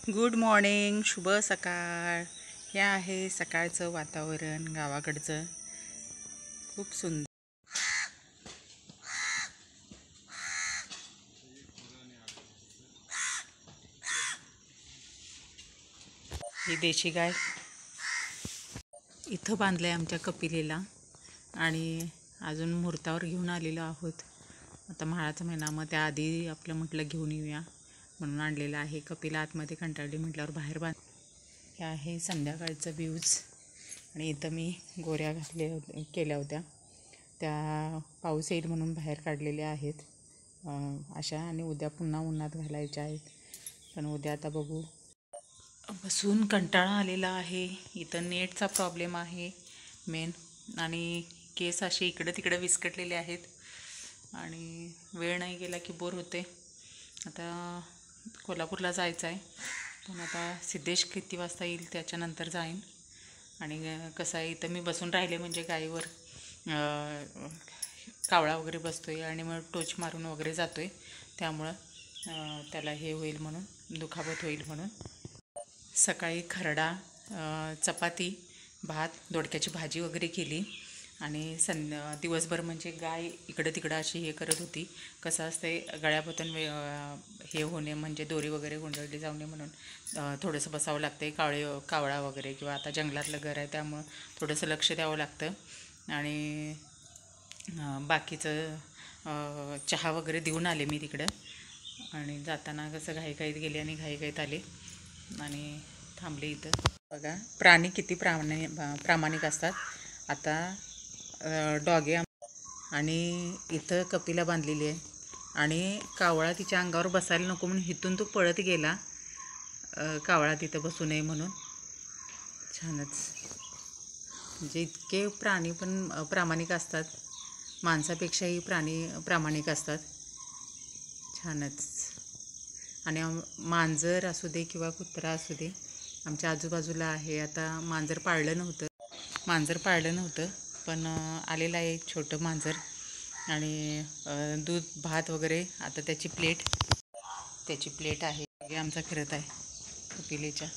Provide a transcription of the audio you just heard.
Good morning, शुभ सकाळ. हे आहे सकाळचं वातावरण गावाकडचं, खूप सुंदर. ही देशी गाय इथं बांधलं आहे आमच्या कपिलेला आणि अजून मुहूर्तावर घेऊन आलेलो आहोत. आता म्हाळाचा महिना, मग त्याआधी आपलं म्हटलं घेऊन येऊया म्हणून आणलेलं आहे. कपिला आतमध्ये कंटाळली म्हटल्यावर बाहेर बांध. हे आहे संध्याकाळचं व्ह्यूज. आणि इथं मी गोऱ्या केल्या होत्या, त्या पाऊस येईल म्हणून बाहेर काढलेल्या आहेत अशा. आणि उद्या पुन्हा उन्हात घालायच्या आहेत, पण उद्या आता बघू. बसून कंटाळा आलेला आहे. इथं नेटचा प्रॉब्लेम आहे मेन, आणि केस असे इकडं तिकडं विस्कटलेले आहेत आणि वेळ नाही गेला की बोर होते. आता कोल्हापूरला जायचं आहे, पण आता सिद्धेश किती वाजता येईल त्याच्यानंतर जाईन. आणि कसं आहे, इथं मी बसून राहिले म्हणजे गायीवर कावळा वगैरे बसतो आहे आणि मग टोच मारून वगैरे जातो आहे, त्यामुळं त्याला हे होईल म्हणून, दुखापत होईल म्हणून. सकाळी खरडा, चपाती, भात, दोडक्याची भाजी वगैरे केली. आणि दिवसभर म्हणजे गाय इकडं तिकडं अशी हे करत होती. कसं असते, गळ्यापतन हे होणे म्हणजे दोरी वगैरे गुंडळली जाऊ नये म्हणून थोडंसं बसावं लागते. कावळा वगैरे किंवा आता जंगलातलं घर आहे त्यामुळं थोडंसं लक्ष द्यावं लागतं. आणि बाकीचं चहा वगैरे देऊन आले मी तिकडं. आणि जाताना कसं घाईघाईत गेले आणि घाईघाईत आले आणि थांबले इथं. बघा प्राणी किती प्रामाणिक असतात. आता डॉगे आणि इथं कपिला बांधलेली आहे आणि कावळा तिच्या अंगावर बसायला नको म्हणून इथून तो पळत गेला, कावळा तिथं बसू नये म्हणून. छानच, म्हणजे इतके प्राणी पण प्रामाणिक असतात, माणसापेक्षाही प्राणी प्रामाणिक असतात. छानच. आणि मांजर असू दे किंवा कुत्रा असू दे, आमच्या आजूबाजूला आहे. आता मांजर पाळलं नव्हतं पण आलेलं आहे एक छोटं मांजर. आणि दूध भात वगैरे, आता त्याची प्लेट आहे. आमचा फिरत आहे कपिलेच्या.